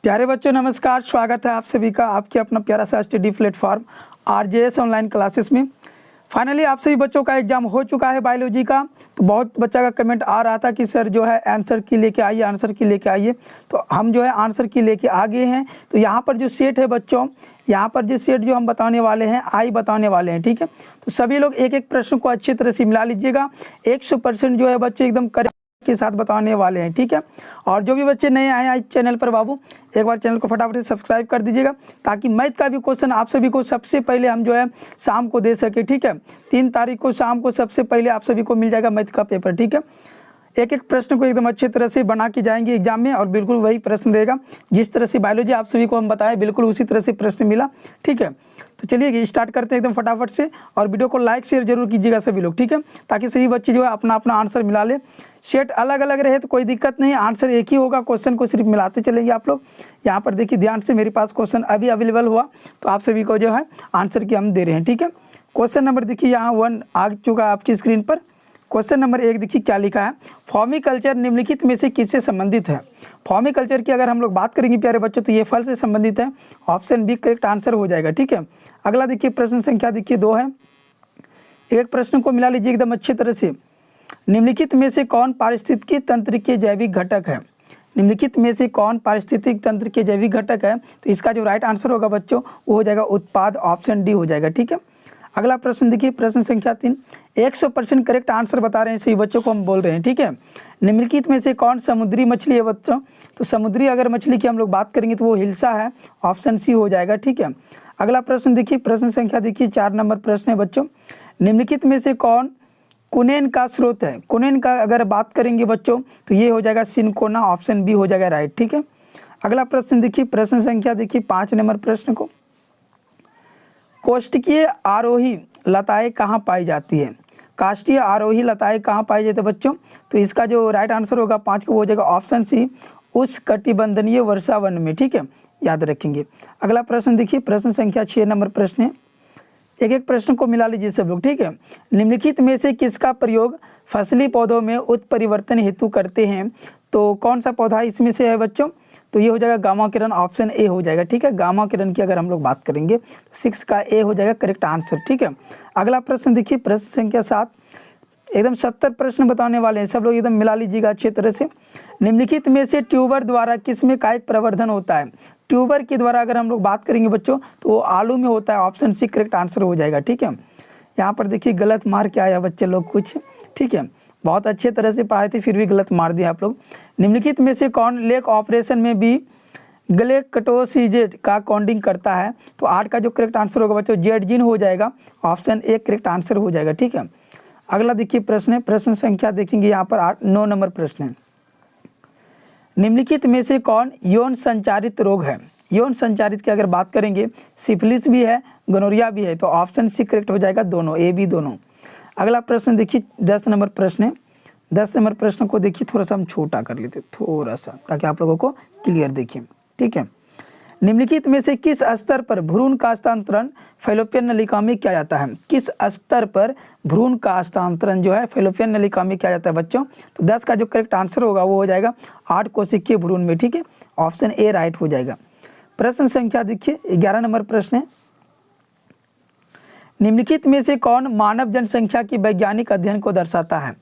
प्यारे बच्चों नमस्कार, स्वागत है आप सभी का आपके अपना प्यारा सा study platform RJS online classes में। फाइनली आप सभी बच्चों का एग्जाम हो चुका है बायोलॉजी का। तो बहुत बच्चा का कमेंट आ रहा था कि सर जो है आंसर की लेके आइए, आंसर की लेके आइए। तो हम जो है आंसर की लेके आ गए हैं। तो यहाँ पर जो सेट है बच्चों, यहाँ पर जो सेट जो हम बताने वाले हैं आई बताने वाले हैं, ठीक है। तो सभी लोग एक एक प्रश्न को अच्छी तरह से मिला लीजिएगा। 100% जो है बच्चे एकदम करेक्ट के साथ बताने वाले हैं, ठीक है। और जो भी बच्चे नए आए हैं चैनल पर बाबू, एक बार चैनल को फटाफट से सब्सक्राइब कर दीजिएगा ताकि मैथ का भी क्वेश्चन आप सभी को सबसे पहले हम जो है शाम को दे सके, ठीक है। 3 तारीख को शाम को सबसे पहले आप सभी को मिल जाएगा मैथ का पेपर, ठीक है। एक एक प्रश्न को एकदम अच्छी तरह से बना के जाएंगे एग्जाम में और बिल्कुल वही प्रश्न रहेगा जिस तरह से बायोलॉजी आप सभी को हम बताएं, बिल्कुल उसी तरह से प्रश्न मिला, ठीक है। तो चलिए स्टार्ट करते हैं एकदम फटाफट से। और वीडियो को लाइक शेयर जरूर कीजिएगा सभी लोग, ठीक है, ताकि सभी बच्चे जो है अपना अपना आंसर मिला ले। सेट अलग अलग रहे तो कोई दिक्कत नहीं, आंसर एक ही होगा, क्वेश्चन को सिर्फ मिलाते चलेंगे आप लोग। यहाँ पर देखिए ध्यान से, मेरे पास क्वेश्चन अभी अवेलेबल हुआ तो आप सभी को जो है आंसर की हम दे रहे हैं, ठीक है। क्वेश्चन नंबर देखिए यहाँ 1 आ चुका है आपकी स्क्रीन पर। क्वेश्चन नंबर 1 देखिए क्या लिखा है, फॉर्मिकल्चर निम्नलिखित में से किससे संबंधित है। फॉर्मिकल्चर की अगर हम लोग बात करेंगे प्यारे बच्चों तो ये फल से संबंधित है। ऑप्शन बी करेक्ट आंसर हो जाएगा, ठीक है। अगला देखिए प्रश्न संख्या देखिए 2 है। एक प्रश्न को मिला लीजिए एकदम अच्छी तरह से। निम्नलिखित में से कौन पारिस्थितिकी तंत्र के जैविक घटक है। निम्नलिखित में से कौन पारिस्थितिक तंत्र के जैविक घटक है। तो इसका जो राइट आंसर होगा बच्चों वो हो जाएगा उत्पाद, ऑप्शन डी हो जाएगा, ठीक है। अगला प्रश्न देखिए प्रश्न संख्या 3। 100% करेक्ट आंसर बता रहे हैं सही बच्चों को हम बोल रहे हैं, ठीक है। निम्नलिखित में से कौन समुद्री मछली है बच्चों। तो समुद्री अगर मछली की हम लोग बात करेंगे तो वो हिल्सा है, ऑप्शन सी हो जाएगा, ठीक है। अगला प्रश्न देखिए प्रश्न संख्या देखिए 4 नंबर प्रश्न है बच्चों। निम्नलिखित में से कौन कुनेन का स्रोत है। कुनेन का अगर बात करेंगे बच्चों तो ये हो जाएगा सिनकोना, ऑप्शन बी हो जाएगा राइट, ठीक है। अगला प्रश्न देखिए प्रश्न संख्या देखिए 5 नंबर प्रश्न को। कोष्ठकीय आरोही लताएं कहाँ पाई जाती है। काष्ठीय आरोही लताएं कहाँ पाई जाती है बच्चों। तो इसका जो राइट आंसर होगा 5 को हो जाएगा ऑप्शन सी उष्णकटिबंधीय वर्षावन में, ठीक है, याद रखेंगे। अगला प्रश्न देखिए प्रश्न संख्या 6 नंबर प्रश्न है। एक एक प्रश्न को मिला लीजिए सब लोग, ठीक है। निम्नलिखित में से किसका प्रयोग फसली पौधों में उत्परिवर्तन हेतु करते हैं। तो कौन सा पौधा इसमें से है बच्चों। तो ये हो जाएगा गामा किरण, ऑप्शन ए हो जाएगा, ठीक है। गामा किरण की अगर हम लोग बात करेंगे तो 6 का ए हो जाएगा करेक्ट आंसर, ठीक है। अगला प्रश्न देखिए प्रश्न संख्या 7। एकदम 70 प्रश्न बताने वाले हैं, सब लोग एकदम मिला लीजिएगा अच्छी तरह से। निम्नलिखित में से ट्यूबर द्वारा किस में कायिक प्रवर्धन होता है। ट्यूबर के द्वारा अगर हम लोग बात करेंगे बच्चों तो वो आलू में होता है, ऑप्शन सी करेक्ट आंसर हो जाएगा, ठीक है। यहाँ पर देखिए गलत मार के आया बच्चे लोग कुछ, ठीक है। बहुत अच्छे तरह से पढ़ाए थे फिर भी गलत मार दिया आप लोग। निम्नलिखित में से कौन लेक ऑपरेशन में भी ग्लेक्टोसिजेट का कॉन्डिंग करता है। तो 8 का जो करेक्ट आंसर होगा बच्चों जेडजिन हो जाएगा, ऑप्शन ए करेक्ट आंसर हो जाएगा, ठीक है। अगला देखिए प्रश्न है, प्रश्न संख्या देखेंगे यहाँ पर 9 नंबर प्रश्न है। निम्नलिखित में से कौन यौन संचारित रोग है। यौन संचारित की अगर बात करेंगे सिफिलिस भी है, गोनोरिया भी है, तो ऑप्शन सी करेक्ट हो जाएगा दोनों, ए बी दोनों। अगला प्रश्न देखिए 10 नंबर प्रश्न है। 10 नंबर प्रश्न को देखिए थोड़ा सा हम छोटा कर लेते थोड़ा सा ताकि आप लोगों को क्लियर देखिए, ठीक है। निम्नलिखित में से किस स्तर पर भ्रूण का हस्तांतरण फैलोपियन नलिका में किया जाता है। किस स्तर पर भ्रूण का हस्तांतरण जो है फैलोपियन नलिका में किया जाता है बच्चों। तो 10 का जो करेक्ट आंसर होगा वो हो जाएगा 8 कोशिकीय भ्रूण में, ठीक है, ऑप्शन ए राइट हो जाएगा। प्रश्न संख्या देखिए 11 नंबर प्रश्न है। निम्नलिखित में से कौन मानव जनसंख्या की वैज्ञानिक अध्ययन को दर्शाता है।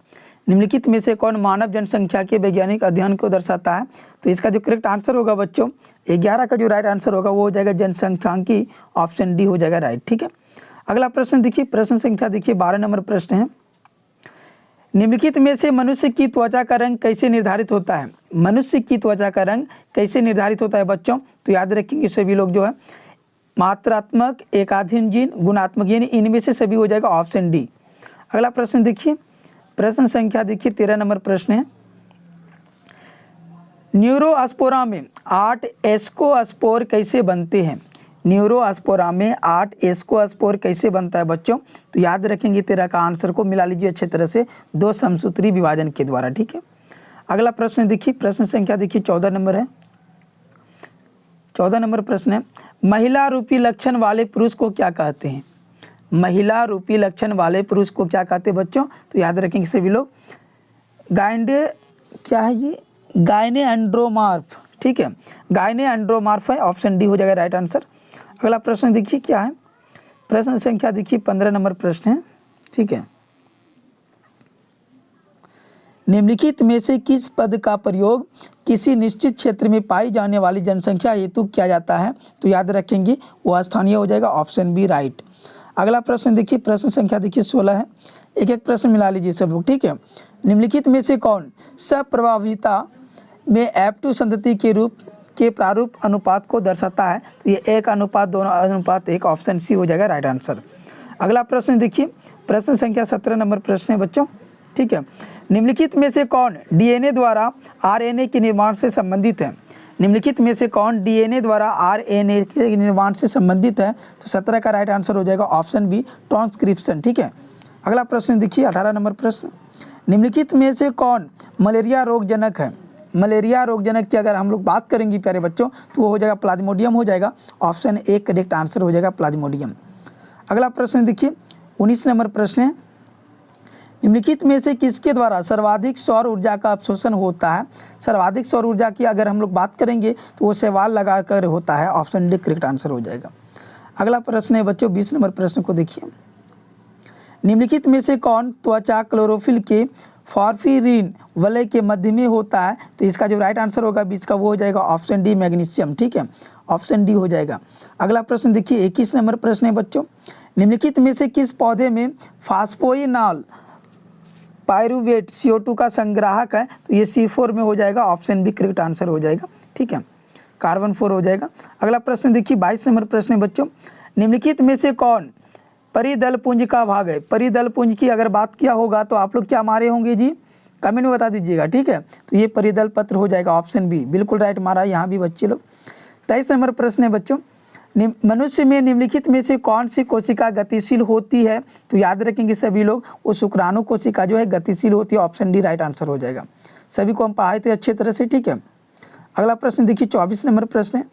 निम्नलिखित में से कौन मानव जनसंख्या के वैज्ञानिक अध्ययन को दर्शाता है। तो इसका जो करेक्ट आंसर होगा बच्चों 11 का जो राइट आंसर होगा वो हो जाएगा जनसंख्यांकी, ऑप्शन डी हो जाएगा राइट, ठीक है। अगला प्रश्न देखिए प्रश्न संख्या देखिए 12 नंबर प्रश्न है। निम्नलिखित में से मनुष्य की त्वचा का रंग कैसे निर्धारित होता है। मनुष्य की त्वचा का रंग कैसे निर्धारित होता है बच्चों। तो याद रखेंगे सभी लोग जो है मात्रात्मक, एकाधीन जीन, गुणात्मक जीन, इनमें से सभी हो जाएगा ऑप्शन डी। अगला प्रश्न देखिए प्रश्न संख्या देखिए 13 नंबर प्रश्न है। न्यूरोस्पोरा में 8 एस्कोस्पोर कैसे बनते हैं। न्यूरोस्पोरा में 8 एस्कोस्पोर कैसे बनता है बच्चों। तो याद रखेंगे 13 का आंसर को मिला लीजिए अच्छे तरह से 2 समसूत्री विभाजन के द्वारा, ठीक है। अगला प्रश्न देखिए प्रश्न संख्या देखिए 14 नंबर है। 14 नंबर प्रश्न है, महिला रूपी लक्षण वाले पुरुष को क्या कहते हैं। महिला रूपी लक्षण वाले पुरुष को क्या कहते हैं बच्चों। तो याद रखेंगे सभी लोग गाइंडे क्या है ये गाइने एंड्रोमार्फ, ठीक है। गायने एंड्रोमार्फ है, ऑप्शन डी हो जाएगा राइट आंसर। अगला प्रश्न देखिए क्या है, प्रश्न संख्या देखिए 15 नंबर प्रश्न है, ठीक है। निम्नलिखित में से किस पद का प्रयोग किसी निश्चित क्षेत्र में पाई जाने वाली जनसंख्या हेतु किया जाता है? तो याद रखेंगे वो स्थानीय हो जाएगा, ऑप्शन बी राइट। अगला प्रश्न देखिए, प्रश्न संख्या देखिए 16 है, एक एक प्रश्न मिला लीजिए सब लोग, ठीक है। निम्नलिखित में से कौन सप्रभाविता में F2 संतति के रूप के प्रारूप अनुपात को दर्शाता है? तो ये 1:2:1, ऑप्शन सी हो जाएगा राइट आंसर। अगला प्रश्न देखिए, प्रश्न संख्या 17 नंबर प्रश्न है बच्चों, ठीक है। निम्नलिखित में से कौन डीएनए द्वारा आरएनए के निर्माण से संबंधित है? निम्नलिखित में से कौन डीएनए द्वारा आरएनए के निर्माण से संबंधित है? तो 17 का राइट आंसर हो जाएगा ऑप्शन बी ट्रांसक्रिप्शन, ठीक है। अगला प्रश्न देखिए 18 नंबर प्रश्न, निम्नलिखित में से कौन मलेरिया रोगजनक है? मलेरिया रोगजनक की अगर हम लोग बात करेंगे प्यारे बच्चों तो वो हो जाएगा प्लाज्मोडियम हो जाएगा, ऑप्शन ए करेक्ट आंसर हो जाएगा प्लाज्मोडियम। अगला प्रश्न देखिए 19 नंबर प्रश्न है, निम्नलिखित में से किसके द्वारा सर्वाधिक सौर ऊर्जा का अवशोषण होता है? सर्वाधिक सौर ऊर्जा की अगर हम लोग बात करेंगे तो वो सवाल लगाकर होता है, ऑप्शन डी करेक्ट आंसर हो जाएगा। अगला प्रश्न है बच्चों 20 नंबर प्रश्न को देखिए, निम्नलिखित में से कौन त्वचा क्लोरोफिल के फॉर्फिरिन वलय के मध्य में होता है? तो इसका जो राइट आंसर होगा 20 का वो हो जाएगा ऑप्शन डी मैग्नीशियम, ठीक है, ऑप्शन डी हो जाएगा। अगला प्रश्न देखिए 21 नंबर प्रश्न है बच्चों, निम्नलिखित में से किस पौधे में फास्फोइनॉल पायरुवेट CO2 का संग्राहक है? तो ये C4 में हो जाएगा, ऑप्शन बी करेक्ट आंसर हो जाएगा, ठीक है, कार्बन 4 हो जाएगा। अगला प्रश्न देखिए 22 नंबर प्रश्न है बच्चों, निम्नलिखित में से कौन परिदल पुंज का भाग है? परिदल पुंज की अगर बात किया होगा तो आप लोग क्या मारे होंगे जी, कमेंट में बता दीजिएगा, ठीक है। तो ये परिदल पत्र हो जाएगा, ऑप्शन बी बिल्कुल राइट मारा यहाँ भी बच्चे लोग। 23 नंबर प्रश्न है बच्चों, मनुष्य में निम्नलिखित में से कौन सी कोशिका गतिशील होती है? तो याद रखेंगे सभी लोग वो शुक्राणु कोशिका जो है गतिशील होती है, ऑप्शन डी राइट आंसर हो जाएगा। सभी को हम पढ़ाए थे अच्छे तरह से, ठीक है। अगला प्रश्न देखिए 24 नंबर प्रश्न है,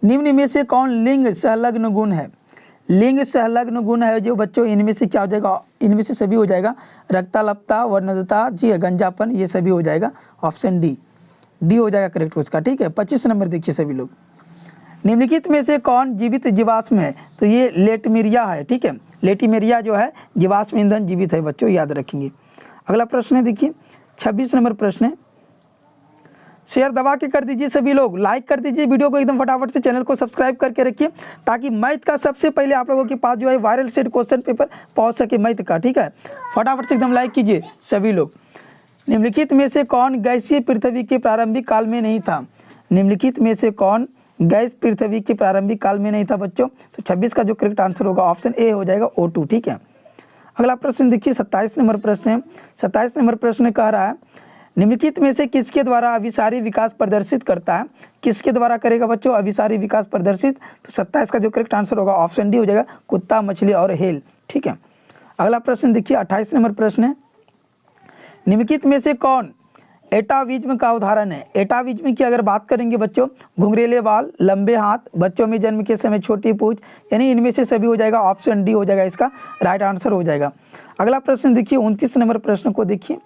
निम्न में से कौन लिंग संलग्न गुण है? लिंग संलग्न गुण है जो बच्चों इनमें से क्या हो जाएगा, इनमें से सभी हो जाएगा, रक्ताल्पता, वर्णदता जी, गंजापन, ये सभी हो जाएगा, ऑप्शन डी हो जाएगा करेक्ट उसका, ठीक है। 25 नंबर देखिए सभी लोग, निम्नलिखित में से कौन जीवित जीवाश्म है? तो ये लेटमेरिया है, ठीक है, लेटिमेरिया जो है जीवाश्म ईंधन जीवित है बच्चों, याद रखेंगे। अगला प्रश्न है देखिए 26 नंबर प्रश्न है, शेयर दबा के कर दीजिए सभी लोग, लाइक कर दीजिए वीडियो को एकदम फटाफट से, चैनल को सब्सक्राइब करके रखिए ताकि मैथ का सबसे पहले आप लोगों के पास जो है वायरल सेट क्वेश्चन पेपर पहुंच सके मैथ का, ठीक है। फटाफट से एकदम लाइक कीजिए सभी लोग। निम्नलिखित में से कौन गैसीय पृथ्वी के प्रारंभिक काल में नहीं था? निम्नलिखित में से कौन गैस पृथ्वी के प्रारंभिक काल में नहीं था बच्चों? तो 26 का जो करेक्ट आंसर होगा ऑप्शन ए हो जाएगा O2, ठीक है। अगला प्रश्न देखिए 27 नंबर प्रश्न है, 27 नंबर प्रश्न कह रहा है, निम्नलिखित में से किसके द्वारा अभिसारी विकास प्रदर्शित करता है? किसके द्वारा करेगा बच्चों अभिसारी विकास प्रदर्शित? तो 27 का जो करेक्ट आंसर होगा ऑप्शन डी हो जाएगा, कुत्ता, मछली और हेल, ठीक है। अगला प्रश्न देखिए 28 नंबर प्रश्न है, निम्नलिखित में से कौन एटाविज्म का उदाहरण है? एटाविज्म की अगर बात करेंगे बच्चों, घुंघरेले बाल, लंबे हाथ, बच्चों में जन्म के समय छोटी पूंछ, यानी इनमें से सभी हो जाएगा, ऑप्शन डी हो जाएगा इसका राइट आंसर हो जाएगा। अगला प्रश्न देखिए 29 नंबर प्रश्न को देखिए,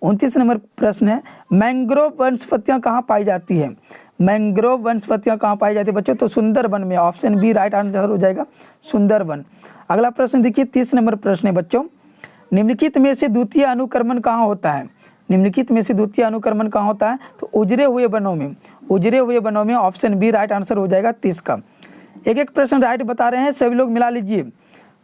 29 नंबर प्रश्न है, मैंग्रोव वनस्पतियाँ कहाँ पाई जाती है? मैंग्रोव वनस्पतियाँ कहाँ पाई जाती है बच्चों? तो सुंदरबन में, ऑप्शन बी राइट आंसर हो जाएगा सुंदरबन। अगला प्रश्न देखिए 30 नंबर प्रश्न है बच्चों, निम्नलिखित में से द्वितीय अनुक्रमण कहाँ होता है? निम्नलिखित में से द्वितीय अनुक्रमण कहाँ होता है? तो उजरे हुए वनों में, उजरे हुए वनों में, ऑप्शन बी राइट आंसर हो जाएगा 30 का। एक एक प्रश्न राइट बता रहे हैं सभी लोग, मिला लीजिए,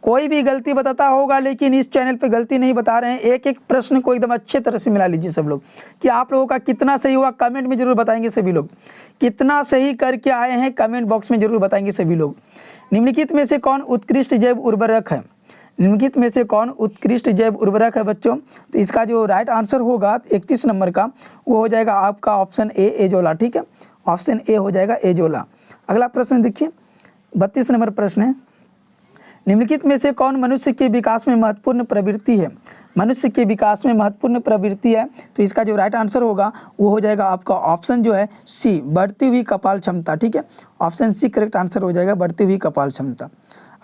कोई भी गलती बताता होगा लेकिन इस चैनल पे गलती नहीं बता रहे हैं, एक एक प्रश्न को एकदम अच्छे तरह से मिला लीजिए सब लोग, कि आप लोगों का कितना सही हुआ कमेंट में जरूर बताएंगे सभी लोग, कितना सही करके आए हैं कमेंट बॉक्स में जरूर बताएंगे सभी लोग। निम्नलिखित में से कौन उत्कृष्ट जैव उर्वरक है? निम्नलिखित में से कौन उत्कृष्ट जैव उर्वरक है बच्चों? तो इसका जो राइट आंसर होगा 31 नंबर का वो हो जाएगा आपका ऑप्शन ए एजोला, ठीक है, ऑप्शन ए हो जाएगा एजोला। अगला प्रश्न देखिए 32 नंबर प्रश्न है, निम्नलिखित में से कौन मनुष्य के विकास में महत्वपूर्ण प्रवृत्ति है? मनुष्य के विकास में महत्वपूर्ण प्रवृत्ति है, तो इसका जो राइट आंसर होगा वो हो जाएगा आपका ऑप्शन जो है सी, बढ़ती हुई कपाल क्षमता, ठीक है, ऑप्शन सी करेक्ट आंसर हो जाएगा, बढ़ती हुई कपाल क्षमता।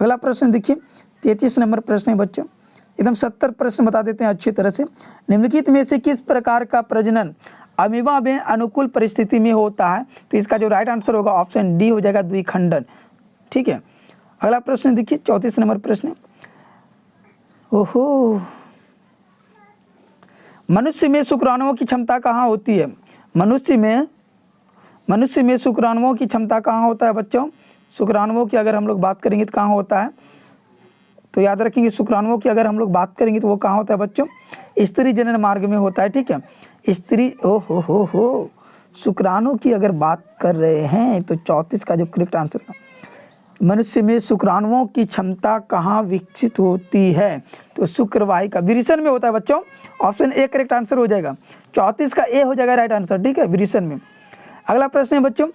अगला प्रश्न देखिए 33 नंबर प्रश्न है बच्चों, एकदम 70 प्रश्न बता देते हैं अच्छी तरह से। निम्नलिखित में से किस प्रकार का प्रजनन अमीबा में अनुकूल परिस्थिति में होता है, तो इसका जो राइट आंसर होगा ऑप्शन डी हो जाएगा द्विखंडन। ठीक है, अगला प्रश्न देखिए 34 नंबर प्रश्न। ओहो, मनुष्य में शुक्राणुओं की क्षमता कहाँ होती है? मनुष्य में शुक्राणुओं की क्षमता कहाँ होता है बच्चों? शुक्राणुओं की अगर हम लोग बात करेंगे तो कहाँ होता है? तो याद रखेंगे शुक्राणुओं की अगर हम लोग बात करेंगे तो वो कहाँ होता है बच्चों? स्त्री जनन मार्ग में होता है। ठीक है, स्त्री हो शुक्राणु की अगर बात कर रहे हैं तो 34 का जो करेक्ट आंसर है, मनुष्य में शुक्राणुओं की क्षमता कहाँ विकसित होती है? तो शुक्रवाहिका विरेचन में होता है बच्चों। ऑप्शन ए करेक्ट आंसर हो जाएगा, 34 का ए हो जाएगा राइट आंसर। ठीक है, विरेचन में। अगला प्रश्न है बच्चों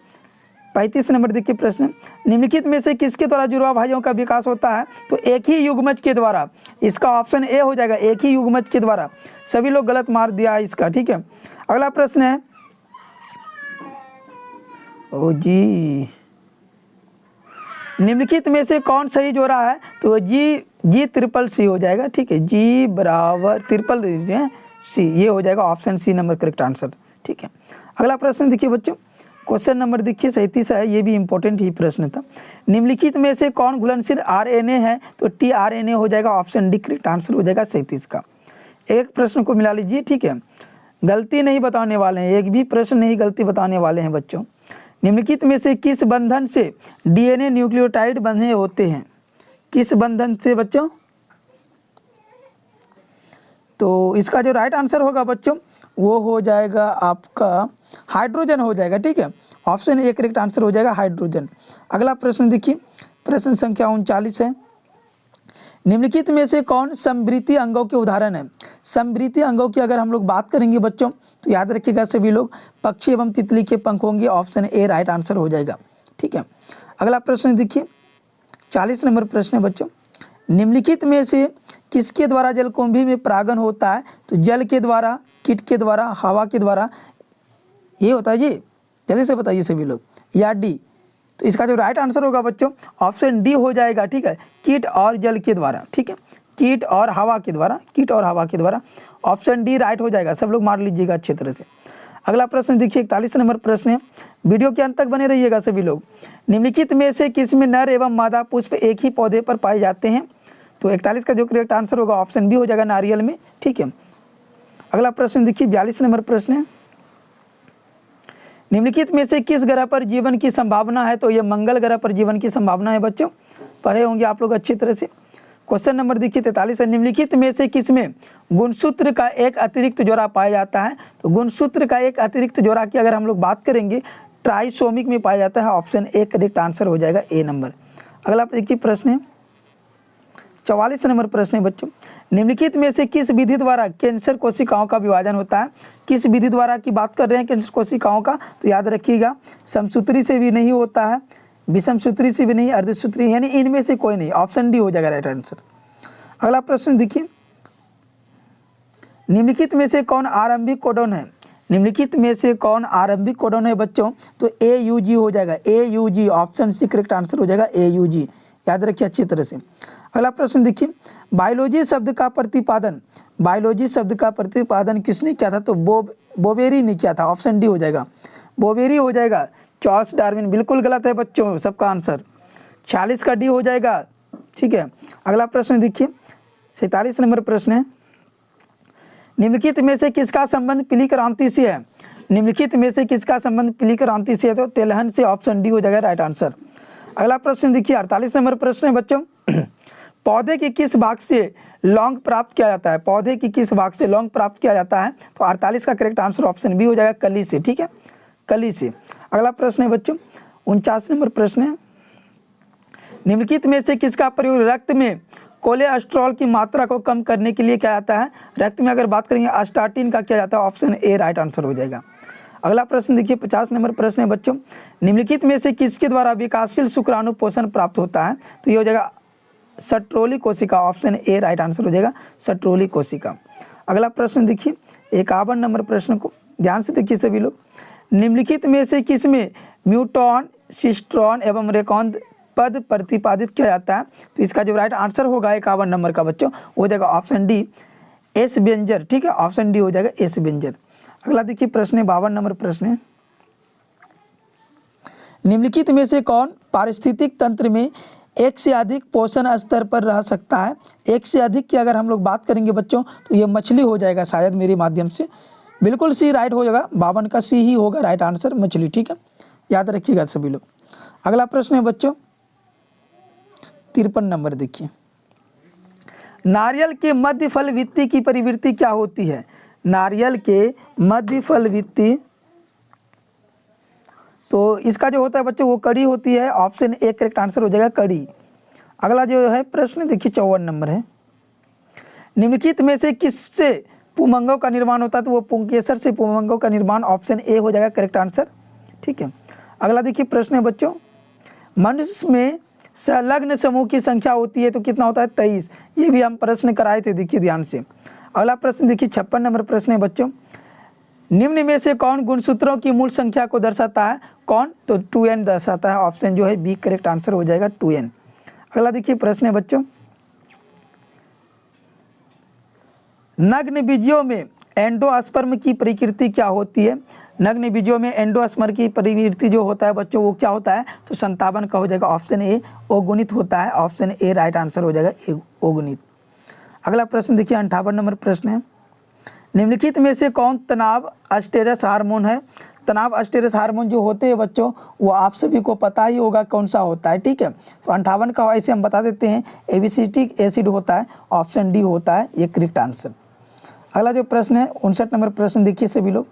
35 नंबर देखिए प्रश्न, निम्नलिखित में से किसके द्वारा जुड़वा भाइयों का विकास होता है? तो एक ही युग्मज के द्वारा। इसका ऑप्शन ए हो जाएगा, एक ही युग्मज के द्वारा। सभी लोग गलत मार दिया है इसका। ठीक है, अगला प्रश्न है, ओ जी, निम्नलिखित में से कौन सही जोड़ा है? तो जी ट्रिपल सी हो जाएगा। ठीक है, जी बराबर ट्रिपल सी, ये हो जाएगा option C number correct answer. ठीक है, अगला प्रश्न देखिए बच्चों, क्वेश्चन नंबर देखिए 37 है, ये भी इंपॉर्टेंट ही प्रश्न था। निम्नलिखित में से कौन घुलनशील आरएनए है? तो टीआरएनए हो जाएगा, ऑप्शन डी करेक्ट आंसर हो जाएगा 37 का। एक प्रश्न को मिला लीजिए। ठीक है, गलती नहीं बताने वाले हैं, एक भी प्रश्न नहीं गलती बताने वाले हैं बच्चों। निम्नलिखित में से किस बंधन से डीएनए न्यूक्लियोटाइड बंधे होते हैं? किस बंधन से बच्चों? तो इसका जो राइट आंसर होगा बच्चों वो हो जाएगा आपका हाइड्रोजन हो जाएगा। ठीक है, ऑप्शन ए करेक्ट आंसर हो जाएगा हाइड्रोजन। अगला प्रश्न देखिए, प्रश्न संख्या 39 है, निम्नलिखित में से कौन समवृत्ति अंगों के उदाहरण है? समवृत्ति अंगों की अगर हम लोग बात करेंगे बच्चों तो याद रखिएगा सभी लोग, पक्षी एवं तितली के पंख होंगे, ऑप्शन ए राइट आंसर हो जाएगा। ठीक है, अगला प्रश्न देखिए 40 नंबर प्रश्न है बच्चों, निम्नलिखित में से किसके द्वारा जलकुंभी में परागन होता है? तो जल के द्वारा, कीट के द्वारा, हवा के द्वारा, ये होता है जी, जल्दी से बताइए सभी लोग, या डी? तो इसका जो राइट आंसर होगा बच्चों ऑप्शन डी हो जाएगा। ठीक है, कीट और जल के द्वारा। ठीक है, कीट और हवा के द्वारा, कीट और हवा के द्वारा, ऑप्शन डी राइट हो जाएगा। सब लोग मार लीजिएगा अच्छे तरह से। अगला प्रश्न देखिए 41 नंबर प्रश्न है, वीडियो के अंत तक बने रहिएगा सभी लोग। निम्नलिखित में से किसमें नर एवं मादा पुष्प एक ही पौधे पर पाए जाते हैं? तो 41 का जो करेक्ट आंसर होगा ऑप्शन बी हो जाएगा, नारियल में। ठीक है, अगला प्रश्न देखिए 42 नंबर प्रश्न है, निम्नलिखित में से किस ग्रह पर जीवन की संभावना है? तो यह मंगल ग्रह पर जीवन की संभावना है बच्चों, पढ़े होंगे आप लोग अच्छी तरह से। क्वेश्चन नंबर देखिए 43 है, निम्नलिखित में से किसमें गुणसूत्र का एक अतिरिक्त जोड़ा पाया जाता है? तो गुणसूत्र का एक अतिरिक्त जोड़ा की अगर हम लोग बात करेंगे ट्राइसोमिक में पाया जाता है, ऑप्शन ए करेक्ट आंसर हो जाएगा, ए नंबर। अगला देखिए प्रश्न है 44 नंबर प्रश्न है बच्चों, निम्नलिखित में से किस विधि द्वारा कैंसर कोशिकाओं का विभाजन होता है? किस विधि द्वारा की बात कर रहे हैं कैंसर कोशिकाओं का? तो याद रखिएगा समसूत्री से भी नहीं होता है, विषम सूत्री से भी नहीं, अर्धसूत्री, यानी इनमें से कोई नहीं, ऑप्शन डी हो जाएगा राइट आंसर। अगला प्रश्न देखिए, निम्नलिखित में से कौन आरंभिक कोडोन है? निम्नलिखित में से कौन आरंभिक कोडोन है बच्चों? तो AUG हो जाएगा, AUG, option C correct answer हो जाएगा AUG, याद रखिए अच्छी तरह से। अगला प्रश्न देखिए, बायोलॉजी शब्द का प्रतिपादन, बायोलॉजी शब्द का प्रतिपादन किसने किया था? तो बोबेरी ने किया था, ऑप्शन डी हो जाएगा, बोबेरी हो जाएगा। चार्ल्स डार्विन बिल्कुल गलत है बच्चों, सबका आंसर 46 का डी हो जाएगा। ठीक है, अगला प्रश्न देखिए 47 नंबर प्रश्न है, निम्नलिखित में से किसका संबंध पीली क्रांति से है? निम्नलिखित में से किसका संबंध पीली क्रांति से है? तो तेलहन से, ऑप्शन डी हो जाएगा राइट आंसर। अगला प्रश्न देखिए 48 नंबर प्रश्न है बच्चों, पौधे के किस भाग से लौंग प्राप्त किया जाता है? पौधे की किस भाग से लौंग प्राप्त किया जाता है? तो 48 का करेक्ट आंसर ऑप्शन बी हो जाएगा, कली से। ठीक है, कली से। अगला प्रश्न है बच्चों 49 नंबर प्रश्न है, निम्नलिखित में से किसका प्रयोग रक्त में कोलेस्ट्रॉल की मात्रा को कम करने के लिए किया जाता है? रक्त में अगर बात करेंगे अस्टाटिन का किया जाता है, ऑप्शन ए राइट आंसर हो जाएगा। अगला प्रश्न देखिए 50 नंबर प्रश्न है बच्चों, निम्नलिखित में से किसके द्वारा विकासशील शुक्राणु पोषण प्राप्त होता है? तो ये हो जाएगा सट्रोली कोशिका, ऑप्शन ए राइट आंसर हो जाएगा, सट्रोली कोशिका। अगला प्रश्न देखिए 51 नंबर प्रश्न को ध्यान से देखिए सभी लोग, निम्नलिखित में से किसमें म्यूटॉन, सिस्ट्रॉन एवं रेकॉन्द पद प्रतिपादित किया जाता है? तो इसका जो राइट आंसर होगा 51 नंबर का बच्चों हो जाएगा ऑप्शन डी, एस बेंजर। ठीक है, ऑप्शन डी हो जाएगा एस बेंजर। अगला देखिए प्रश्न 52 नंबर प्रश्न है, निम्नलिखित में से कौन पारिस्थितिक तंत्र में एक से अधिक पोषण स्तर पर रह सकता है। एक से अधिक की अगर हम लोग बात करेंगे बच्चों तो ये मछली हो जाएगा शायद मेरे माध्यम से, बिल्कुल सी राइट हो जाएगा, 52 का सी ही होगा राइट आंसर, मछली। ठीक है, याद रखिएगा सभी लोग। अगला प्रश्न है बच्चों 53 नंबर, देखिए नारियल के मध्य फल वित्ती की परिवृत्ति क्या होती है। नारियल के मध्य फल वित्ती, तो इसका जो होता है बच्चों वो कड़ी होती है, ऑप्शन ए करेक्ट आंसर हो जाएगा कड़ी। अगला जो है प्रश्न देखिए 54 नंबर है, निम्नलिखित में से किससे पुमंगों का निर्माण होता है, तो वो पुंकेसर से पुमंगों का निर्माण, ऑप्शन ए हो जाएगा करेक्ट आंसर। ठीक है, अगला देखिए प्रश्न है बच्चों, मनुष्य में संलग्न समूह की संख्या होती है तो कितना होता है 23। ये भी हम प्रश्न कराए थे, देखिए ध्यान से। अगला प्रश्न देखिए 56 नंबर प्रश्न है बच्चों, निम्न में से कौन गुणसूत्रों की मूल संख्या को दर्शाता है। कौन, तो 2n दर्शाता है, ऑप्शन जो है बी करेक्ट आंसर हो जाएगा 2n। अगला देखिए प्रश्न है बच्चों, नग्न बीजों में एंडोस्पर्म की प्रकृति क्या होती है। नग्न बीजों में एंडोस्पर्म की प्रवृत्ति जो होता है बच्चों वो क्या होता है, तो 57 का हो जाएगा, ऑप्शन ए ओगुणित होता है, ऑप्शन ए राइट आंसर हो जाएगा ओगुणित। अगला प्रश्न देखिए 58 नंबर प्रश्न है, निम्नलिखित में से कौन तनाव स्टेरस हार्मोन है। तनाव स्टेरस हार्मोन जो होते हैं बच्चों वो आप सभी को पता ही होगा कौन सा होता है। ठीक है, तो 58 का ऐसे हम बता देते हैं, एबिसिटिक एसिड होता है, ऑप्शन डी होता है ये करेक्ट आंसर। अगला जो प्रश्न है 59 नंबर प्रश्न देखिए सभी लोग,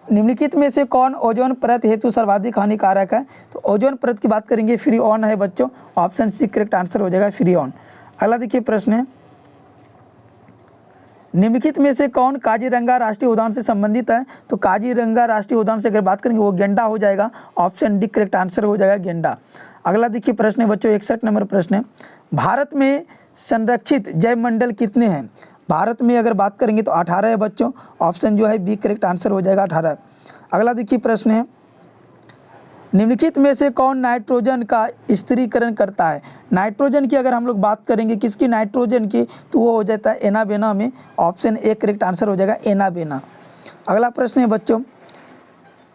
निम्नलिखित में से कौन ओजोन परत हेतु सर्वाधिक हानिकारक है। तो ओजोन परत की बात करेंगे फ्रीऑन है बच्चों, ऑप्शन सी करेक्ट आंसर हो जाएगा फ्रीऑन। अगला देखिए प्रश्न है, निम्नलिखित में से कौन काजीरंगा राष्ट्रीय उद्यान से संबंधित है। तो काजीरंगा राष्ट्रीय उद्यान से अगर बात करेंगे वो गेंडा हो जाएगा, ऑप्शन डी करेक्ट आंसर हो जाएगा गेंडा। अगला देखिए प्रश्न है बच्चों 61 नंबर प्रश्न है, भारत में संरक्षित जैव मंडल कितने हैं। भारत में अगर बात करेंगे तो 18 है बच्चों, ऑप्शन जो है बी करेक्ट आंसर हो जाएगा 18। अगला देखिए प्रश्न है, निम्नलिखित में से कौन नाइट्रोजन का स्थिरीकरण करता है। नाइट्रोजन की अगर हम लोग बात करेंगे किसकी, नाइट्रोजन की, तो वो हो जाता है एनाबेना में, ऑप्शन ए करेक्ट आंसर हो जाएगा एनाबेना। अगला प्रश्न है बच्चों,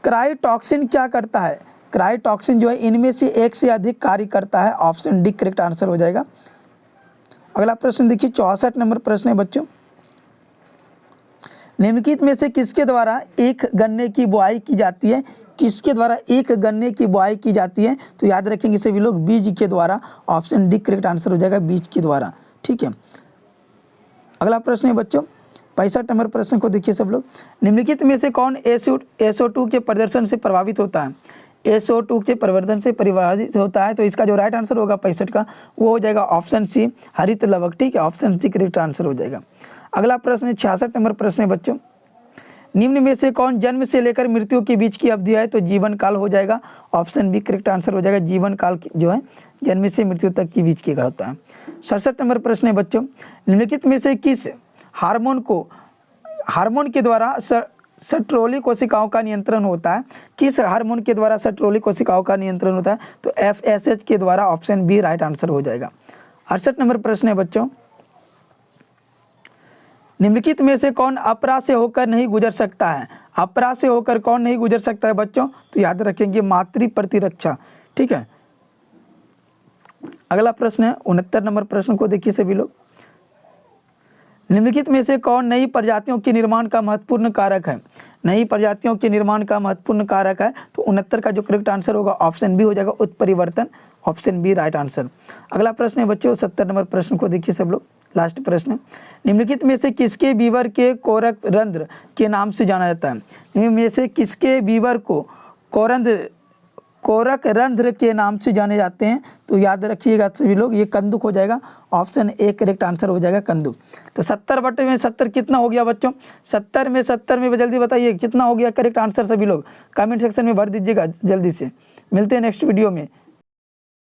क्रायोटॉक्सिन क्या करता है। क्रायोटॉक्सिन जो है इनमें से एक से अधिक कार्य करता है, ऑप्शन डी करेक्ट आंसर हो जाएगा। अगला प्रश्न देखिए 64 नंबर प्रश्न है बच्चों, निम्नलिखित में से किसके द्वारा एक गन्ने की बुआई की जाती है। किसके द्वारा एक गन्ने की बुआई की जाती है, तो याद रखेंगे सभी लोग बीज के द्वारा, ऑप्शन डी करेक्ट आंसर हो जाएगा बीज के द्वारा। ठीक है, अगला प्रश्न है बच्चों 65 नंबर प्रश्न को देखिए सब लोग, निम्नलिखित में से कौन SO2 के प्रदर्शन से प्रभावित होता है। SO2 के प्रवर्धन से प्रभावित होता है, तो इसका जो राइट आंसर होगा 65 का वो हो जाएगा ऑप्शन सी हरित लवक। ठीक है, ऑप्शन सी करेक्ट आंसर हो जाएगा। अगला प्रश्न 66 नंबर प्रश्न है बच्चों, निम्न में से कौन जन्म से लेकर मृत्यु के बीच की अवधि है। तो जीवन काल हो जाएगा, ऑप्शन बी करेक्ट आंसर हो जाएगा जीवन काल जो है जन्म से मृत्यु तक के बीच की होता है। 67 नंबर प्रश्न है बच्चों, निम्नलिखित में से किस हार्मोन के द्वारा सट्रोली कोशिकाओं का नियंत्रण होता है। किस हार्मोन के द्वारा सट्रोली कोशिकाओं का नियंत्रण होता है, तो FSH के द्वारा, ऑप्शन बी राइट आंसर हो जाएगा। 68 नंबर प्रश्न है बच्चों, निम्नलिखित में से कौन अपरा से होकर नहीं गुजर सकता है। अपरा से होकर कौन नहीं गुजर सकता है बच्चों, तो याद रखेंगे मातृ प्रतिरक्षा। ठीक है, अगला प्रश्न है 69 नंबर प्रश्न को देखिए सभी लोग, निम्नलिखित में से कौन नई प्रजातियों के निर्माण का महत्वपूर्ण कारक है। नई प्रजातियों के निर्माण का महत्वपूर्ण कारक है, तो 69 का जो करेक्ट आंसर होगा ऑप्शन बी हो जाएगा उत्परिवर्तन, ऑप्शन बी राइट आंसर। अगला प्रश्न है बच्चों 70 नंबर प्रश्न को देखिए सब लोग, लास्ट प्रश्न, निम्नलिखित में से किसके बीवर के कोरक रंध्र के नाम से जाना जाता है। निम्न में से किसके बीवर को कोरक रंध्र के नाम से जाने जाते हैं, तो याद रखिएगा सभी लोग ये कंदुक हो जाएगा, ऑप्शन ए करेक्ट आंसर हो जाएगा कंदुक। तो 70/70 कितना हो गया बच्चों, 70 में जल्दी बताइए कितना हो गया करेक्ट आंसर, सभी लोग कमेंट सेक्शन में भर दीजिएगा जल्दी से। मिलते हैं नेक्स्ट वीडियो में।